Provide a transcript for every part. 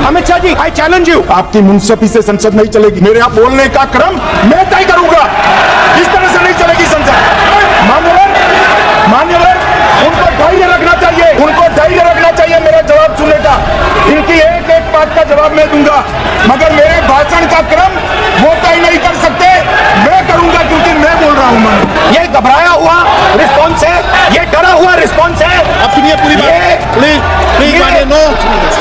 Amit Shah ji, I challenge you, आपकी मुंसफी से संसद नहीं चलेगी। मेरे यहाँ बोलने का क्रम मैं तय करूंगा, इस तरह से नहीं चलेगी संसद। मान्यवर, उनको धैर्य रखना चाहिए, उनको धैर्य रखना चाहिए मेरा जवाब सुनने का। इनकी एक एक बात का जवाब मैं दूंगा, मगर मेरे भाषण का क्रम वो तय नहीं कर सकते, मैं करूंगा, क्योंकि मैं बोल रहा हूं। ये घबराया हुआ रिस्पॉन्स है, ये डरा हुआ रिस्पॉन्स है। अब सुनिए पूरी बात, प्लीज मानिए। नो,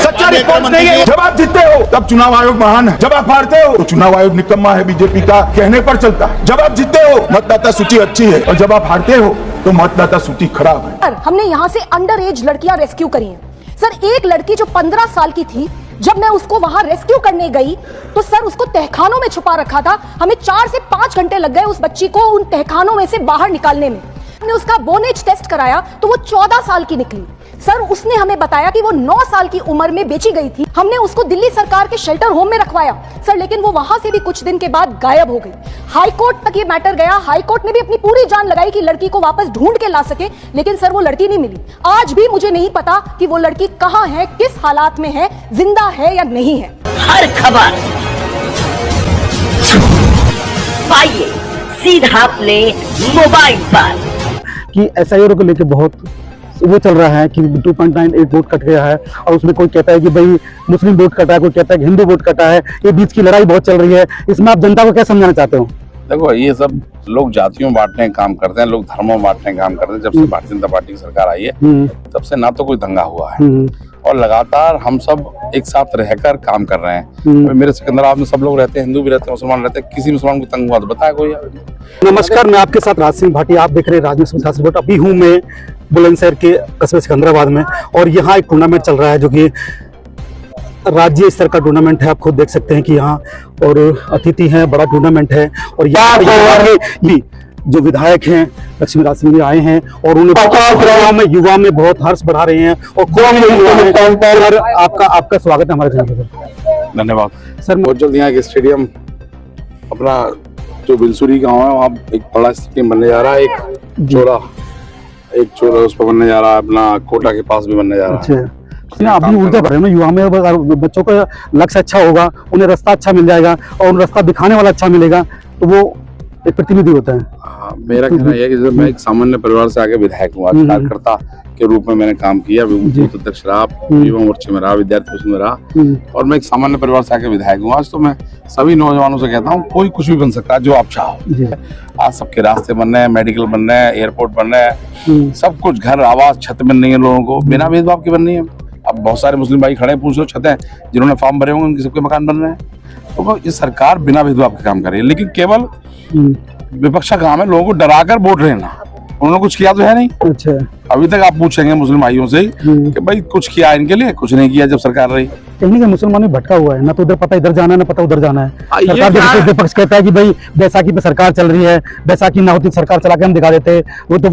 सच्चा रिस्पॉन्स नहीं है। जब आप जीतते हो तब चुनाव आयोग महान है, जब आप हारते हो तो चुनाव आयोग निकम्मा है, बीजेपी का कहने पर चलता है। जब आप जीतते हो मतदाता सूची अच्छी है, और जब आप हारते हो तो मतदाता सूची खराब है। सर, हमने यहाँ से अंडर एज लड़कियां रेस्क्यू करी हैं। सर, एक लड़की जो 15 साल की थी, जब मैं उसको वहां रेस्क्यू करने गई तो सर उसको तहखानों में छुपा रखा था। हमें 4 से 5 घंटे लग गए उस बच्ची को उन तहखानों में से बाहर निकालने में। हमने उसका बोनेज टेस्ट कराया तो वो 14 साल की निकली। सर, उसने हमें बताया कि वो 9 साल की उम्र में बेची गई थी। हमने उसको दिल्ली सरकार के शेल्टर होम में रखवाया सर, लेकिन वो वहां से भी कुछ दिन के बाद गायब हो गई। हाई कोर्ट तक ये मैटर गया, हाई कोर्ट ने भी अपनी पूरी जान लगाई कि लड़की को वापस ढूंढ के ला सके, लेकिन सर वो लड़की नहीं मिली। आज भी मुझे नहीं पता कि वो लड़की कहां है, किस हालात में है, जिंदा है या नहीं है। हर खबर पाइए सीधा अपने मोबाइल पर। कि एसआईआर को लेकर बहुत वो चल रहा है कि 2.98 वोट कट गया है, और उसमें कोई कहता है कि भाई मुस्लिम वोट कटा है, कोई कहता है कि हिंदू वोट कटा है। ये बीच की लड़ाई बहुत चल रही है, इसमें आप जनता को क्या समझाना चाहते हो? देखो, ये सब लोग जातियों बांटने का काम करते हैं, लोग धर्मों बांटने का काम करते हैं। जब से भारतीय जनता पार्टी की सरकार आई है तब से ना तो कोई दंगा हुआ है, और लगातार हम सब एक साथ रहकर काम कर रहे हैं। मेरे सिकंदराबाद में सब लोग रहते हैं, हिंदू भी रहते हैं, मुसलमान रहते हैं। किसी मुसलमान को तंग हुआ तो बताया कोई? नमस्कार, मैं आपके साथ राज सिंह भाटी, आप देख रहे हैं राजनीति समाचार रिपोर्ट। अभी हूँ मैं बुलंदशहर के कस्बे सिकंदराबाद में, और यहाँ एक टूर्नामेंट चल रहा है जो कि राज्य स्तर का टूर्नामेंट है। आप खुद देख सकते हैं कि यहाँ और अतिथि हैं, बड़ा टूर्नामेंट है। और यहाँ भी जो विधायक हैं लक्ष्मी राज सिंह आए हैं, और उन्हें युवा में बहुत हर्ष बढ़ा रहे हैं, और सर आपका स्वागत है हमारे चैनल पर। धन्यवाद सर। बहुत जल्द यहाँ एक स्टेडियम अपना जो बिलसुरी गांव है वहाँ एक बड़ा स्टेडियम बनने जा रहा है। एक चोरा उस पर बनने जा रहा है, अपना कोटा के पास भी बनने जा रहा है। अभी ऊर्जा भर रहे हैं युवा में, बच्चों का लक्ष्य अच्छा होगा, उन्हें रास्ता अच्छा मिल जाएगा, और उन रास्ता दिखाने वाला अच्छा मिलेगा, तो वो एक प्रतिनिधि होता है। मेरा कहना यह है कि जब मैं एक सामान्य परिवार से आगे विधायक हुआ, कार्यकर्ता के रूप में मैंने काम किया, बूथ अध्यक्ष रहा, युवा मोर्चे में रहा, विद्यार्थी परिषद में रहा, और मैं एक सामान्य परिवार से आगे विधायक हूँ। आज तो मैं सभी नौजवानों से कहता हूँ, कोई कुछ भी बन सकता है जो आप चाहो। आज सबके रास्ते बन रहे हैं, मेडिकल बन रहे हैं, एयरपोर्ट बन रहे हैं, सब कुछ, घर, आवास, छत बन रही है लोगों को, बिना भेदभाव की बन रही है। अब बहुत सारे मुस्लिम भाई खड़े हैं, पूछ लो छतें जिन्होंने फॉर्म भरे होंगे उनके सबके मकान बन रहे हैं। तो ये सरकार बिना भेदभाव के काम कर रही है, लेकिन केवल विपक्ष का काम है लोगों को डराकर वोट लेना। उन्होंने कुछ किया तो है नहीं। अच्छा, अभी तक आप पूछेंगे मुस्लिम भाइयों से कि भाई कुछ किया इनके लिए? कुछ नहीं किया जब सरकार रही। कहीं का मुसलमान भटका हुआ है, ना तो उधर पता इधर जाना है, ना पता उधर जाना है। सरकार विपक्ष कहता है कि भाई बैसाखी पे सरकार चल रही है, बैसाखी ना होती सरकार चला के हम दिखा देते। वो तो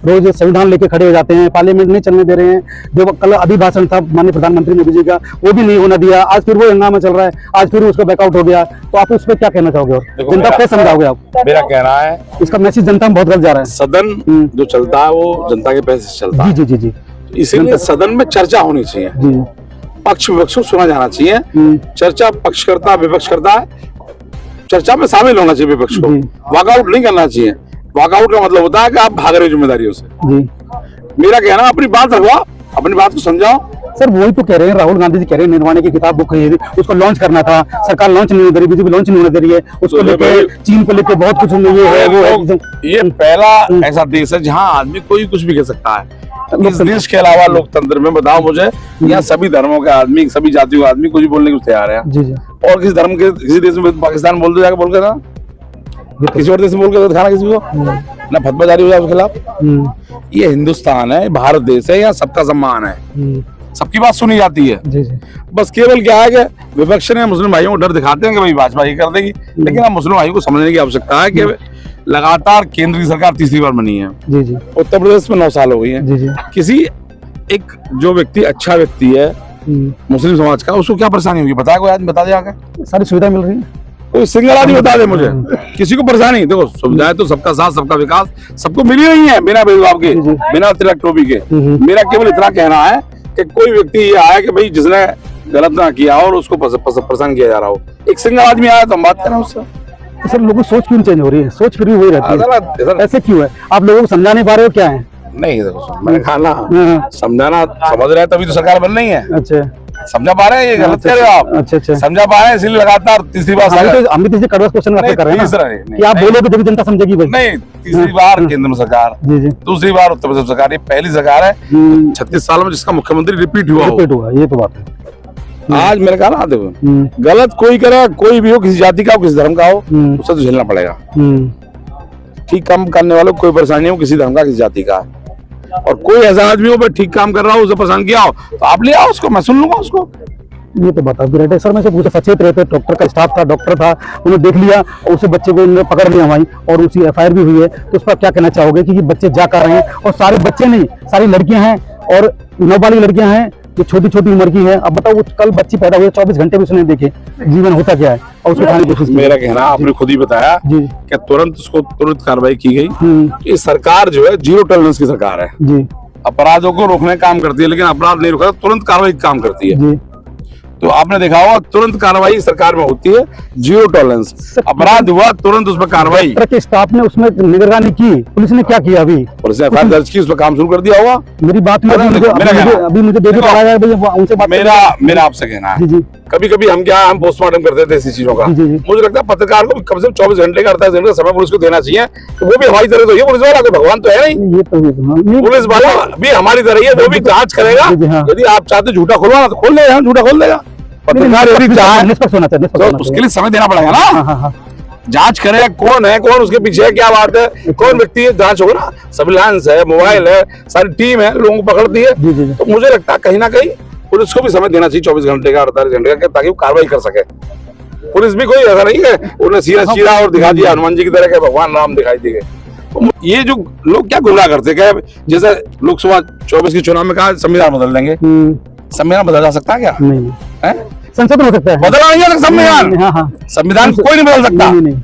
रोज संविधान लेके खड़े हो जाते हैं, पार्लियामेंट नहीं चलने दे रहे हैं। जो कल अभिभाषण था माननीय प्रधानमंत्री मोदी जी का, वो भी नहीं होना दिया। आज फिर वो हंगामा चल रहा है, आज फिर उसका बैकआउट हो गया। तो आप उस पर क्या कहना चाहोगे, और जनता को क्या समझाओगे आप? मेरा कहना है इसका मैसेज जनता में बहुत गलत जा रहा है। सदन जो चलता है वो जनता के पैसे से चलता है। जी जी जी, इसीलिए सदन में चर्चा होनी चाहिए, पक्ष विपक्ष को सुना जाना चाहिए। चर्चा पक्ष करता है, विपक्ष करता है, चर्चा में शामिल होना चाहिए विपक्ष को। वॉकआउट नहीं करना चाहिए। वॉकआउट का मतलब होता है कि आप भाग रहे हो जिम्मेदारियों से। मेरा कहना, अपनी बात रखवाओ, अपनी बात को समझाओ। सर वही तो कह रहे हैं, राहुल गांधी जी कह रहे हैं निर्वाणी की किताब बुक है, उसको लॉन्च करना था, सरकार लॉन्च नहीं दे रही, बीजेपी लॉन्च नहीं होने दे रही है। उसको लेकर चीन को लेकर बहुत कुछ ये पहला ऐसा देश है जहाँ आदमी कोई कुछ भी कह सकता है। इस देश के अलावा लोकतंत्र में बताओ मुझे, यहाँ सभी धर्मों के आदमी, सभी जातियों के आदमी कुछ भी बोलने को तैयार है। और किसी धर्म के किसी देश में, पाकिस्तान बोल दो जाकर, बोल के ना किसी और देश में बोल के दिखाना किसी को, ना फतवा जारी हो जाए उसके खिलाफ। ये हिंदुस्तान है, भारत देश है, यहाँ सबका सम्मान है, सबकी बात सुनी जाती है। बस केवल क्या है कि विपक्ष ने मुस्लिम भाइयों को डर दिखाते हैं कि भाई भाजपा ये कर देगी, लेकिन अब मुस्लिम भाइयों को समझने की आवश्यकता है कि लगातार केंद्र की सरकार तीसरी बार बनी है। उत्तर प्रदेश में 9 साल हो गई है। किसी एक जो व्यक्ति अच्छा व्यक्ति है मुस्लिम समाज का, उसको क्या परेशानी होगी? बताया कोई आदमी? बता दे आकर। सारी सुविधा मिल रही है, कोई सिंगल आदमी बता दे मुझे किसी को परेशानी। देखो, सुविधाएं तो सबका साथ सबका विकास सबको मिली रही है, बिना भेदभाव के, बिना तिलक टोपी के। मेरा केवल इतना कहना है कि कोई व्यक्ति ये आया कि भाई जिसने गलत ना किया और उसको पसंद किया जा रहा हो। एक सिंगल आदमी आया तो हम बात करें उससे। तो सर लोगों की सोच क्यों चेंज हो रही है? सोच फिर भी वही रहती है, ऐसे क्यों है? आप लोगों को समझा नहीं पा रहे हो क्या है? नहीं देखो मैंने कहा ना, समझाना समझ रहे हैं तभी तो सरकार बन रही है। अच्छा, समझा पा रहे हैं? ये गलत कह रहे हो आप। अच्छा अच्छा, समझा पा रहे हैं इसलिए लगातार तीसरी बार हम भी तीसरी कड़वा क्वेश्चन कर रहे हैं कि आप बोलोगे जब जनता समझेगी भाई। नहीं, तीसरी बार केंद्र में सरकार, जी जी, दूसरी बार उत्तर प्रदेश सरकार, ये पहली सरकार है 36 साल में जिसका मुख्यमंत्री रिपीट हुआ। ये तो बात है। आज मैंने कहा ना देखो, गलत कोई करे, कोई भी हो, किसी जाति का हो, किसी धर्म का हो, उसे तो झेलना पड़ेगा। ठीक काम करने वालों को कोई परेशानी हो, किसी धर्म का, किसी जाति का, और कोई ऐसा आदमी हो ठीक काम कर रहा हो, उसे परेशान किया हो तो आप ले आओ उसको, मैं सुन लूंगा उसको। ये तो बता भी सर, मैं से पूछा, सचेत रहते, डॉक्टर का स्टाफ था, डॉक्टर था, उन्होंने देख लिया और उसे बच्चे को उन्होंने पकड़ लिया वहीं और उसी एफआईआर भी हुई है, तो उस पर क्या कहना चाहोगे कि बच्चे जा कर रहे हैं? और सारे बच्चे नहीं, सारी लड़कियां हैं और नाबालिग लड़कियां हैं जो छोटी छोटी उम्र की है। अब बताओ, वो कल बच्ची पैदा हुई, 24 घंटे भी उसने देखे जीवन होता क्या है और उसको खाने की कोशिश की। मेरा कहना, आपने खुद ही बताया जी कि तुरंत कार्रवाई की गई। ये सरकार जो है जीरो टॉलरेंस की सरकार है जी, अपराधों को रोकने का काम करती है, लेकिन अपराध नहीं रोका तुरंत कार्रवाई का काम करती है जी। तो आपने देखा होगा तुरंत कार्रवाई सरकार में होती है, जीरो टॉलरेंस। अपराध हुआ तुरंत उस पर कार्रवाई। डॉक्टर के स्टाफ ने उसमें निगरानी की, पुलिस ने क्या किया? अभी पुलिस ने एफआईआर दर्ज की, उस पर काम शुरू कर दिया होगा। मेरी बात में अभी मुझे देवी पढ़ा है, उनसे बात मेरा आपसे कहना है, जी जी, कभी कभी हम पोस्टमार्टम करते थे ऐसी चीजों का। जी, जी। मुझे लगता है पत्रकार को कम से कम 24 घंटे का 48 घंटे का समय पुलिस को देना चाहिए, तो वो भी हमारी तरह तो है। पुलिस वाला कोई भगवान तो है नहीं, ये तो पुलिस वाला भी हमारी तरह ही है, वो भी जांच करेगा। यदि आप चाहते झूठा खुलवाना तो खोल लेगा, झूठा खोल देगा। पत्रकार यदि चाहे तो उसके लिए समय देना पड़ेगा ना। जांच करे कौन है, कौन उसके पीछे है, क्या बात है, कौन व्यक्ति है, जांच होगा ना। सर्विलांस है, मोबाइल है, सारी टीम है, लोगों को पकड़ती है। तो मुझे लगता है कहीं ना कहीं पुलिस को भी समय देना चाहिए 24 घंटे का 48 घंटे का, ताकि वो कार्रवाई कर सके। पुलिस भी कोई ऐसा नहीं है उन्हें सीधा और दिखा दिया हनुमान जी की तरह के भगवान राम दिखाई दिए। तो ये जो लोग क्या गुमराह करते हैं, जैसे लोकसभा 24 के चुनाव में कहा संविधान बदल देंगे। संविधान बदला जा सकता है क्या? नहीं, संसद हो सकता है, बदला नहीं जा सकता संविधान। हाँ। संविधान कोई नहीं बदल सकता। नहीं।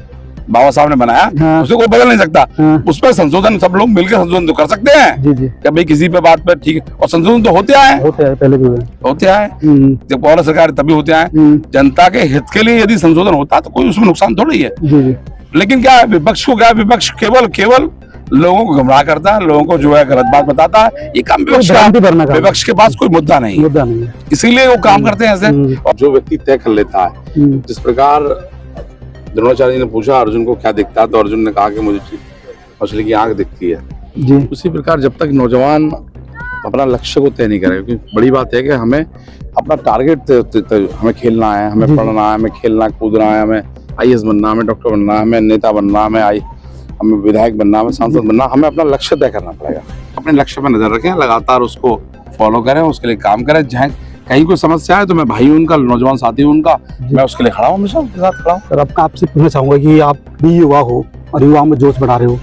बाबा साहब ने बनाया, उसे कोई बदल नहीं सकता। उस पर संशोधन सब लोग मिलकर संशोधन तो कर सकते हैं। जी जी, कि भाई किसी पे बात पर ठीक है, और संशोधन तो होते आए, पहले भी होते आए, जब कांग्रेस सरकार तभी होते आए। जनता के हित के लिए यदि संशोधन होता तो कोई उसमें नुकसान थोड़ी है। जी जी। लेकिन क्या है, विपक्ष को क्या है, विपक्ष केवल लोगों को गुमराह करता है, लोगों को जो है गलत बात बताता है। ये काम विपक्ष के पास कोई मुद्दा नहीं है, इसीलिए वो काम करते हैं ऐसे। और जो व्यक्ति तय कर लेता है, जिस प्रकार द्रोणाचार्य ने पूछा अर्जुन को क्या दिखता है, तो अर्जुन ने कहा कि मुझे मछली की आंख दिखती है जी। उसी प्रकार जब तक नौजवान अपना लक्ष्य को तय नहीं करेगा, क्योंकि बड़ी बात है कि हमें अपना टारगेट हमें खेलना है, हमें पढ़ना है, हमें खेलना कूदना है, हमें आईएएस बनना, हमें डॉक्टर बनना, हमें नेता बनना, हमें विधायक बनना, हमें सांसद बनना। हमें अपना लक्ष्य तय करना पड़ेगा। अपने लक्ष्य पर नजर रखें, लगातार उसको फॉलो करें, उसके लिए काम करें। जहाँ कहीं कोई समस्या है तो मैं भाई उनका, नौजवान साथी उनका, मैं उसके लिए खड़ा हूँ, हमेशा उसके साथ खड़ा हूँ। सर आपसे पूछना चाहूंगा कि आप भी युवा हो और युवा में जोश बढ़ा रहे हो,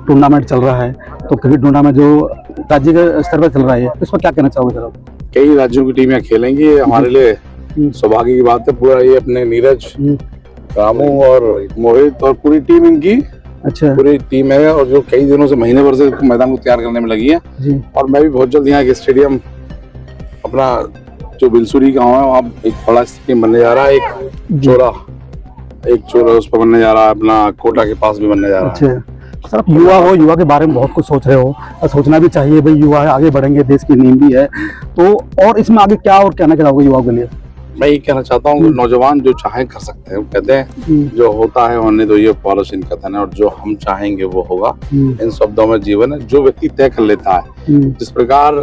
टूर्नामेंट चल रहा है, तो क्रिकेट टूर्नामेंट जो राज्य के स्तर पर चल रहा है, इस पर क्या कहना चाहोगे सर आप? कई राज्यों की टीमें खेलेंगी, हमारे लिए सौभाग्य की बात है। पूरा ये अपने नीरज, रामू और मोहित और पूरी टीम इनकी, अच्छा, पूरी टीम है, और जो कई दिनों से, महीने भर से मैदान को तैयार करने में लगी है जी। और मैं भी बहुत जल्द यहाँ एक स्टेडियम अपना जो बिलसुरी गांव है वहाँ एक बड़ा स्टेडियम बनने जा रहा है, एक चौरा उस पर बनने जा रहा है, अपना कोटा के पास भी बनने जा रहा है। अच्छा सर, आप युवा हो, युवा के बारे में बहुत कुछ सोच रहे हो और सोचना भी चाहिए भाई, युवा है, आगे बढ़ेंगे, देश की नींव भी है। तो और इसमें आगे क्या और कहना चाहोगे युवाओं के लिए? मैं ये कहना चाहता हूँ नौजवान जो चाहे कर सकते हैं। वो कहते हैं जो होता है होने दो, ये पॉलिसिन कथन है, और जो हम चाहेंगे वो होगा। इन शब्दों में जीवन है। जो व्यक्ति तय कर लेता है, जिस प्रकार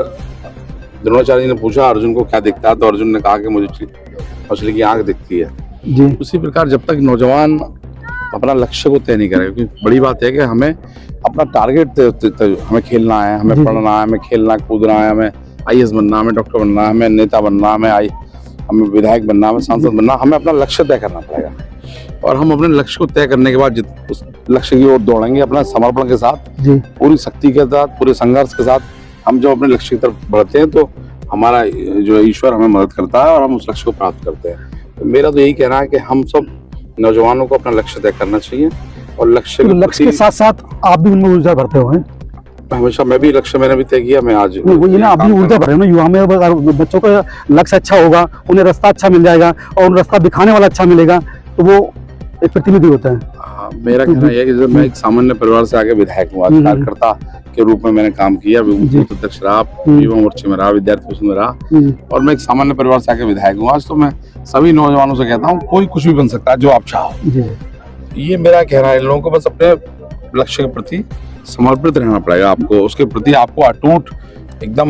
द्रोणाचार्य ने पूछा अर्जुन को क्या दिखता है, तो अर्जुन ने कहा कि मुझे मछली की आंख दिखती है जी। उसी प्रकार जब तक नौजवान अपना लक्ष्य को तय नहीं करेगा, क्योंकि बड़ी बात है कि हमें अपना टारगेट, हमें खेलना है, हमें पढ़ना है, हमें खेलना कूदना है, हमें आईएएस बनना, हमें डॉक्टर बनना, हमें नेता बनना, हमें विधायक बनना, हमें सांसद बनना। हमें अपना लक्ष्य तय करना पड़ेगा, और हम अपने लक्ष्य को तय करने के बाद उस लक्ष्य की ओर दौड़ेंगे अपना समर्पण के साथ, पूरी शक्ति के साथ, पूरे संघर्ष के साथ। हम जब अपने लक्ष्य की तरफ बढ़ते हैं तो हमारा जो ईश्वर हमें मदद करता है और हम उस लक्ष्य को प्राप्त करते हैं। तो मेरा तो यही कहना है कि हम सब नौजवानों को अपना लक्ष्य तय करना चाहिए, और लक्ष्य के साथ साथ आप भी उनमें ऊर्जा भरते हो हैं। हमेशा मैं भी लक्ष्य मैंने भी तय किया, मैं आज वो ये ना अभी ऊर्जा भर रहे हो ना युवा में, अगर बच्चों का लक्ष्य अच्छा होगा, उन्हें रास्ता अच्छा मिल जाएगा और उन रास्ता दिखाने वाला अच्छा मिलेगा, तो वो एक प्रतिनिधि होता है। मेरा कहना यह है कि जब मैं एक सामान्य परिवार से आगे विधायक हुआ, कार्यकर्ता के रूप में मैंने काम किया, बूथ अध्यक्ष रहा, युवा मोर्चे में रहा, विद्यार्थी परिषद में रहा, और मैं एक सामान्य परिवार से आगे विधायक हुआ। आज तो मैं सभी नौजवानों से कहता हूँ, कोई कुछ भी बन सकता है जो आप चाहो। ये मेरा कहना है, इन लोगों को बस अपने लक्ष्य के प्रति समर्पित रहना पड़ेगा आपको, उसके प्रति आपको अटूट एकदम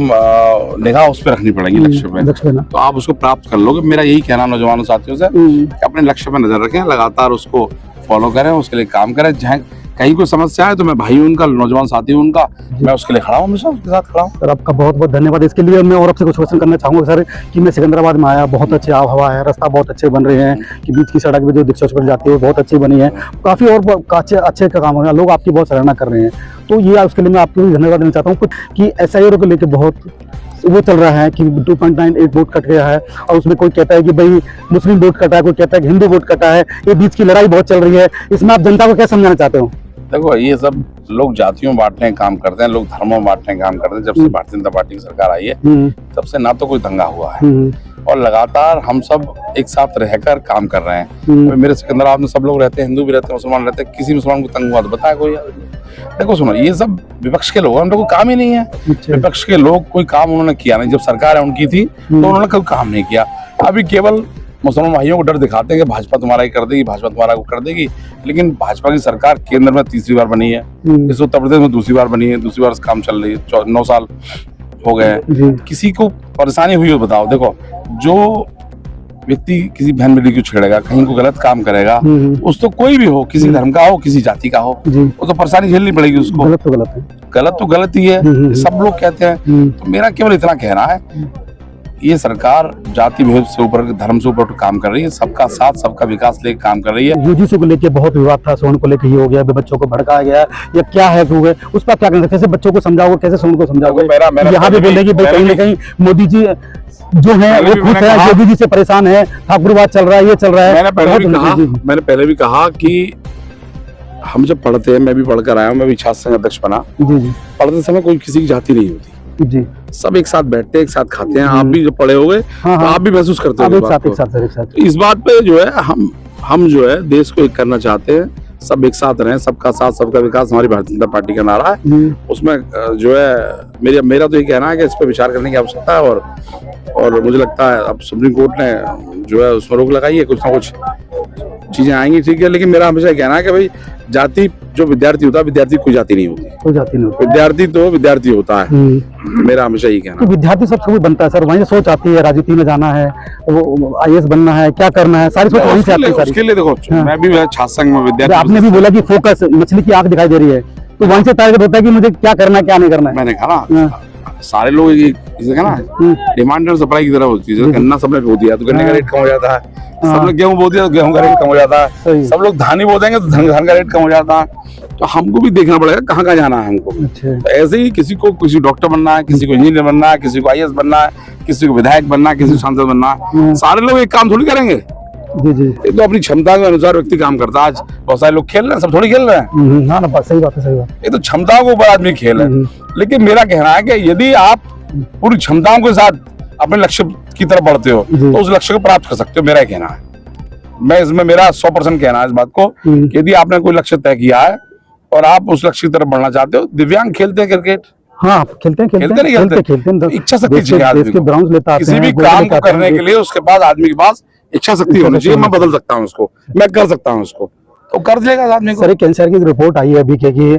निगाह उस पर रखनी पड़ेगी, लक्ष्य पे, तो आप उसको प्राप्त कर लोगे। मेरा यही कहना नौजवानों साथियों से कि अपने लक्ष्य पे नजर रखें, लगातार उसको फॉलो करें, उसके लिए काम करें। जहाँ कहीं कोई समस्या है तो मैं भाई हूं उनका, नौजवान साथी हूं उनका, मैं उसके लिए खड़ा हूं, हमेशा उसके साथ खड़ा हूं। सर आपका बहुत बहुत धन्यवाद इसके लिए। मैं और आपसे कुछ क्वेश्चन करना चाहूंगा सर कि मैं सिकंदराबाद में आया, बहुत अच्छी आब हवा है, रास्ता बहुत अच्छे बन रहे हैं, कि बीच की सड़क भी जो दीक्षाच पर जाती है वो बहुत अच्छी बनी है, काफ़ी और अच्छे का काम हो रहा है, लोग आपकी बहुत सराहना कर रहे हैं। तो ये उसके लिए मैं आपको भी धन्यवाद देना चाहता हूँ कि SIR को लेकर बहुत वो चल रहा है कि 2.98 वोट कट गया है, और उसमें कोई कहता है कि भाई मुस्लिम वोट कटा है, कोई कहता है कि हिंदू वोट कटा है, ये बीच की लड़ाई बहुत चल रही है। इसमें आप जनता को क्या समझाना चाहते हो? देखो, ये सब लोग जातियों बांटने का काम करते हैं, लोग धर्मों बांटने का काम करते हैं। जब से भारतीय जनता पार्टी की सरकार आई है, तब से ना तो कोई दंगा हुआ है, और लगातार हम सब एक साथ रहकर काम कर रहे हैं। मेरे सिकंदराबाद में सब लोग रहते हैं, हिंदू भी रहते हैं, मुसलमान रहते हैं, किसी मुसलमान को तंग हुआ तो बताया कोई? देखो सुनो, ये सब विपक्ष के लोग हैं, उनका कोई काम ही नहीं है। विपक्ष के लोग कोई काम उन्होंने किया नहीं, जब सरकार है उनकी थी तो उन्होंने कोई काम नहीं किया। अभी केवल मुसलमान भाइयों को डर दिखाते हैं कि भाजपा तुम्हारा ही कर देगी, भाजपा तुम्हारा को कर देगी, लेकिन भाजपा की सरकार केंद्र में तीसरी बार बनी है, इस उत्तर प्रदेश में दूसरी बार बनी है, दूसरी बार काम चल रही है, 9 साल हो गए हैं। किसी को परेशानी हुई हो बताओ? देखो, जो व्यक्ति किसी बहन बेटी को छेड़ेगा, कहीं को गलत काम करेगा, उस तो कोई भी हो, किसी धर्म का हो, किसी जाति का हो, वो तो परेशानी झेलनी पड़ेगी उसको। गलत तो गलत है, गलत तो गलत ही है, सब लोग कहते हैं। तो मेरा केवल इतना कहना है, ये सरकार जाति भेद से ऊपर, धर्म से ऊपर काम कर रही है, सबका साथ सबका विकास लेकर काम कर रही है। UGC को लेके बहुत विवाद था, स्वर्ण को लेके ये हो गया, बच्चों को भड़काया गया, या क्या है उस पर क्या करना, कैसे बच्चों को समझाओगे, कैसे स्वर्ण को समझाओगे? यहाँ भी बोलेगी भाई कहीं ना कहीं मोदी जी जो है वो खुश है, योगी जी से परेशान है, ठाकुरवाद चल रहा है, ये चल रहा है। मैंने पहले भी कहा कि हम जब पढ़ते हैं, मैं भी पढ़कर आया हूँ, मैं भी छात्र संघ अध्यक्ष बना, पढ़ते समय कोई किसी की जाति नहीं होती जी, सब एक साथ बैठते हैं, एक साथ खाते हैं। आप भी जब पढ़े होंगे तो आप भी महसूस करते हो एक साथ। इस बात पे जो है हम जो है देश को एक करना चाहते हैं, सब एक साथ रहें, सबका साथ सबका विकास हमारी भारतीय जनता पार्टी का नारा है। उसमें जो है मेरा तो ये कहना है कि इस पर विचार करने की आवश्यकता है, और मुझे लगता है अब सुप्रीम कोर्ट ने जो है उसमें रोक लगाई है, कुछ ना कुछ चीजें आएंगी, ठीक है, लेकिन मेरा हमेशा कहना है कि भाई जाति जो विद्यार्थी होता है, विद्यार्थी कोई जाति नहीं होती, कोई जाति नहीं होती, विद्यार्थी तो विद्यार्थी होता है। मेरा हमेशा यही कहना है। तो विद्यार्थी सबसे भी बनता है सर, वहीं सोच आती है, राजनीति में जाना है, वो IAS बनना है, क्या करना है, सारी सोच वहीं से आती है। उसके लिए देखो, मैं भी छात्र संघ में विद्यार्थी, आपने भी बोला कि फोकस मछली की आंख दिखाई दे रही है, तो वहीं से टारगेट होता है कि मुझे क्या करना है, क्या नहीं करना है। मैंने कहा ना, सारे लोग इसे कहना डिमांड और सप्लाई की तरह होती है। गन्ना सबने बो दिया तो गन्ने का रेट कम हो जाता है, सबने गेहूं बो दिया तो गेहूं का रेट कम हो जाता है, सब लोग धान ही बो देंगे तो धान का रेट कम हो जाता है। तो हमको भी देखना पड़ेगा कहाँ कहाँ जाना है हमको। तो ऐसे ही किसी को डॉक्टर बनना है, किसी को इंजीनियर बनना है, किसी को IAS बनना है, किसी को विधायक बनना है, किसी को सांसद बनना है, सारे लोग एक काम थोड़ी करेंगे। जी ये तो अपनी क्षमता के अनुसार व्यक्ति काम करता है। आज बहुत सारे लोग खेल रहे हैं, सब थोड़ी खेल रहे हैं। हाँ ना, सही बात है, सही बात। ये तो क्षमताओं के ऊपर आदमी खेल है। लेकिन मेरा कहना है कि यदि आप पूरी क्षमताओं के साथ अपने लक्ष्य की तरफ बढ़ते हो तो उस लक्ष्य को प्राप्त कर सकते हो, मेरा कहना है। मैं इसमें मेरा 100% कहना है इस बात को कि यदि आपने कोई लक्ष्य तय किया है और आप उस लक्ष्य की तरफ बढ़ना चाहते हो। दिव्यांग खेलते हैं क्रिकेट, हाँ खेलते हैं। इच्छा शक्ति चाहिए आदमी को, किसी भी काम को करने के लिए उसके पास आदमी के पास इच्छा शक्ति होनी चाहिए। मैं बदल सकता हूँ उसको, मैं कर सकता हूँ उसको, तो कर देगा आदमी को। सर कैंसर की रिपोर्ट आई है अभी कि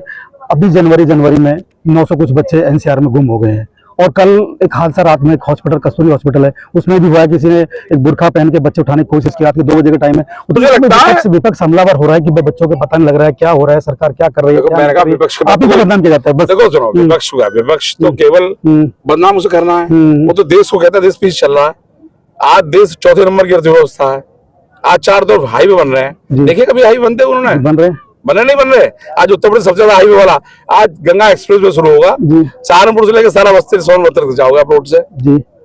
अभी जनवरी में 900 कुछ बच्चे NCR में गुम हो गए हैं, और कल एक हादसा रात में एक हॉस्पिटल, कस्तूरी हॉस्पिटल है, उसमें भी हुआ है, किसी ने एक बुरखा पहन के बच्चे उठाने की कोशिश की, रात के 2 बजे के टाइम में। विपक्ष हमलावर हो रहा है कि बच्चों को पता नहीं लग रहा है क्या हो रहा है, सरकार क्या कर रही है, आप ही को बदनाम किया जाता है। देखो सुनो, विपक्ष तो केवल बदनाम उसे करना है, वो तो देश को कहता है देश पीछे चल रहा है। आज देश 4थे नंबर की अर्थव्यवस्था है, आज 4 तो हाईवे बन रहे हैं। देखिए कभी हाईवे बनते उन्होंने? बने नहीं बन रहे। आज उत्तर प्रदेश सबसे ज्यादा हाईवे वाला, आज गंगा एक्सप्रेस वे शुरू होगा, सहारनपुर से लेकर सारा बस्ती सोनभद्र तक जाओगे आप रोड से।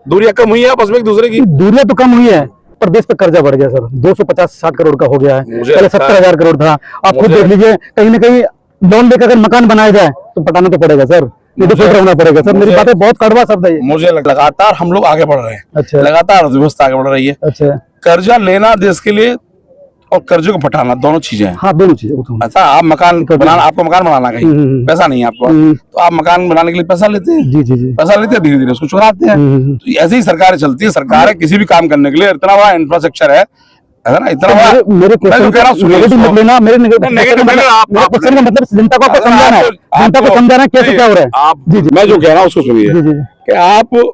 दूरियां कम हुई है आपस में एक दूसरे की, दूरियां तो कम हुई है, पर देश पे कर्जा बढ़ गया सर, 250-60 करोड़ का हो गया है, पहले 70,000 करोड़ था। आप खुद देख लीजिए, कहीं ना कहीं लोन लेकर अगर मकान बनाया जाए तो पटाना तो पड़ेगा सर। डिफॉल्टर होना पड़ेगा सर। मेरी बातें बहुत कड़वा शब्द है ये। मुझे लगातार हम लोग आगे बढ़ रहे हैं। अच्छा। लगातार अर्थव्यवस्था आगे बढ़ रही है। अच्छा। कर्जा लेना देश के लिए और कर्जे को पठाना दोनों चीजें हैं। हाँ, दोनों चीजें। अच्छा, आप मकान बनाना, आपको मकान बनाना कहीं पैसा नहीं है आपको, तो आप मकान बनाने के लिए पैसा लेते हैं। जी जी जी। पैसा लेते हैं, धीरे धीरे उसको चुराते हैं। तो ऐसी ही सरकारें चलती है। सरकार किसी भी काम करने के लिए इतना बड़ा इंफ्रास्ट्रक्चर है ना, इतना बड़ा। मेरे क्वेश्चन का नेगेटिव मत लेना। मेरे नेगेटिव क्वेश्चन का मतलब जनता को आपको समझाना है, जनता को समझाना है कैसे क्या हो रहा है। आप मैं जो कह रहा हूँ उसको सुनिए जी जी कि आप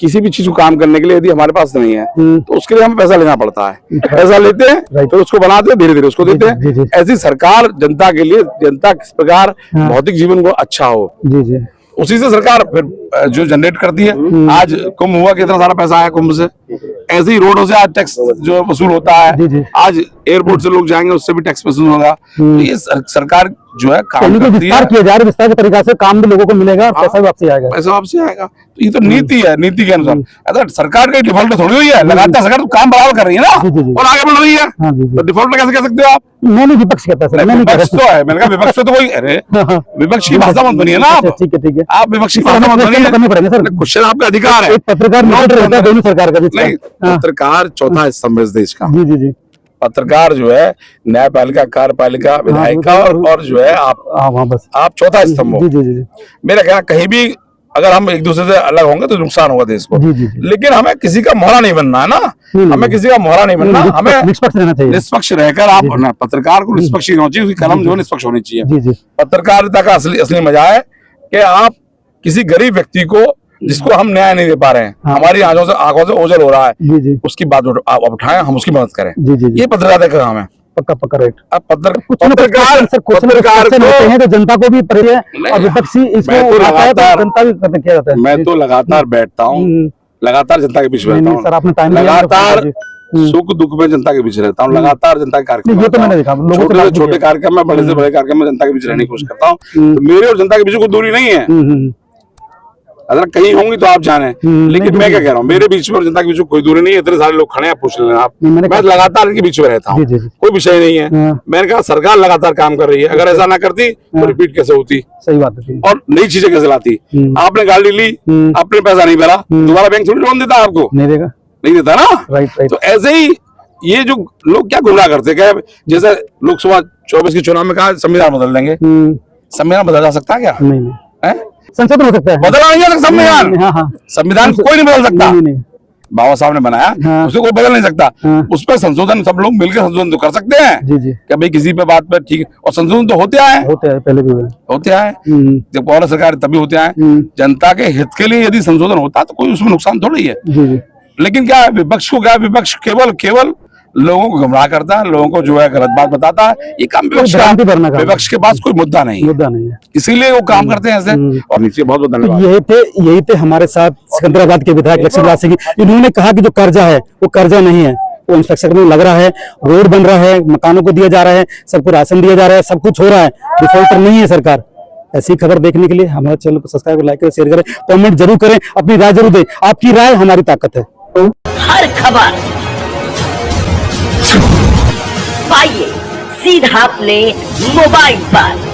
किसी भी चीज को काम करने के लिए यदि हमारे पास नहीं है तो उसके लिए हमें पैसा लेना पड़ता है। पैसा लेते हैं फिर उसको बनाते हैं, धीरे धीरे उसको देते हैं। ऐसी सरकार जनता के लिए, जनता किस प्रकार भौतिक जीवन को अच्छा हो, जी जी, उसी से सरकार फिर जो जनरेट करती है। आज कुंभ हुआ, कितना सारा पैसा आया कुंभ से। ऐसे ही रोडों से आज टैक्स जो वसूल होता है। आज एयरपोर्ट से लोग जाएंगे उससे भी टैक्स वसूल होगा। तो ये सरकार जो है काम करती है। विस्तार किया जा रहा है, विस्तार के तरीका से काम भी लोगों को मिलेगा, पैसा भी वापसी आएगा। पैसा वापसी आएगा। तो ये तो नीति है, नीति के अनुसार। अगर सरकार का डिफॉल्ट थोड़ी हुई है, लगातार सरकार तो काम बराबर कर रही है ना और आगे बढ़ रही है। तो डिफॉल्ट कैसे कह सकते हो आप? मैंने विपक्ष कहता है, विपक्ष तो है। मैंने कहा विपक्ष तो कोई, अरे विपक्ष की भाषा मत बनिए ना आप। ठीक है ठीक है, आप विपक्ष की भाषा मत बनिए। करने पड़ेंगे सर, क्वेश्चन आपका अधिकार है। पत्रकार दोनों सरकार का नहीं, पत्रकार चौथा स्तंभ है इस देश का। जी जी जी। पत्रकार जो है न्यायपालिका, कार्यपालिका, विधायिका और जो है आप चौथा स्तंभ हो। जी जी जी। मेरा ख्याल कहीं भी अगर हम एक दूसरे से अलग होंगे तो नुकसान होगा देश को। लेकिन हमें किसी का मोहरा नहीं बनना है ना। हमें किसी का मोहरा नहीं बनना, हमें निष्पक्ष रहना चाहिए। निष्पक्ष रहकर आप पत्रकार को निष्पक्ष होना चाहिए, उसकी कलम जो है निष्पक्ष होनी चाहिए। पत्रकारिता का असली मजा है कि आप किसी गरीब व्यक्ति को, जिसको हम न्याय नहीं दे पा रहे हैं, हमारी आंखों से ओझल हो रहा है, उसकी बात आप उठाएं, हम उसकी मदद करें। ये पत्रकारिता का काम है। पक्का पक्का राइट। अब पत्रकार हैं तो जनता को भी परिचय और विपक्षी इसको जनता भी किया जाता है। मैं तो लगातार बैठता हूँ, लगातार जनता के बीच बैठता हूँ सर, आपने टाइम लगातार सुख दुख में जनता के बीच रहता हूँ, लगातार जनता के कार्यक्रम, छोटे से छोटे कार्यक्रम में, बड़े से बड़े कार्यक्रम में जनता के बीच रहने की कोशिश करता हूँ। तो मेरे और जनता के बीच कोई दूरी नहीं है। अगर कहीं होंगी तो आप जाने, लेकिन मैं क्या कह रहा हूँ, मेरे बीच में और जनता के बीच में कोई दूरी नहीं है। इतने सारे लोग खड़े हैं, पूछ लेना आप। मैं लगातार इनके बीच में रहता हूँ, कोई विषय नहीं है। मैंने कहा सरकार लगातार काम कर रही है, अगर ऐसा ना करती तो रिपीट कैसे होती? सही बात है। और नई चीजें कैसे लाती? आपने गाड़ी ली, आपने पैसा नहीं भरा, दोबारा बैंक थोड़ी लोन देता आपको? नहीं देगा, नहीं देता ना। राइट। तो ऐसे ही ये जो लोग क्या गुमराह करते हैं, जैसे लोकसभा 24 के चुनाव में कहा संविधान बदल देंगे। संविधान बदला जा सकता है क्या? नहीं। संशोधन हो सकता है, बदला नहीं जा सकता संविधान। संविधान कोई नहीं बदल सकता। बाबा साहब ने बनाया, उसे कोई बदल नहीं सकता। उस पर संशोधन सब लोग मिलकर संशोधन तो कर सकते हैं। जी जी। कि भाई किसी पे बात पर ठीक, और संशोधन तो होते आए, पहले भी होते आए। जब कांग्रेस सरकार तभी होते आए। जनता के हित के लिए यदि संशोधन होता तो कोई उसमें नुकसान थोड़ी है। लेकिन क्या विपक्ष को, क्या विपक्ष केवल लोगों को गुमराह करता है, लोगों को जो है गलत बात बताता है। ये काम विपक्ष के पास कोई मुद्दा नहीं है, इसीलिए वो काम करते हैं ऐसे। और नीचे बहुत बहुत धन्यवाद। यही थे हमारे साथ सिकंदराबाद के विधायक लक्ष्मीराज सिंह। इन्होंने कहा कि जो कर्जा है वो कर्जा नहीं है, वो इंफ्रास्ट्रक्चर में लग रहा है, रोड बन रहा है, मकानों को दिया जा रहा है, सबको राशन दिया जा रहा है, सब कुछ हो रहा है, डिफॉल्टर नहीं है सरकार। ऐसी खबर देखने के लिए हमारे चैनल को सब्सक्राइब, लाइक करें, शेयर करें, कमेंट जरूर करें, अपनी राय जरूर दें। आपकी राय हमारी ताकत है। हर खबर पाइए सीधा अपने मोबाइल पर।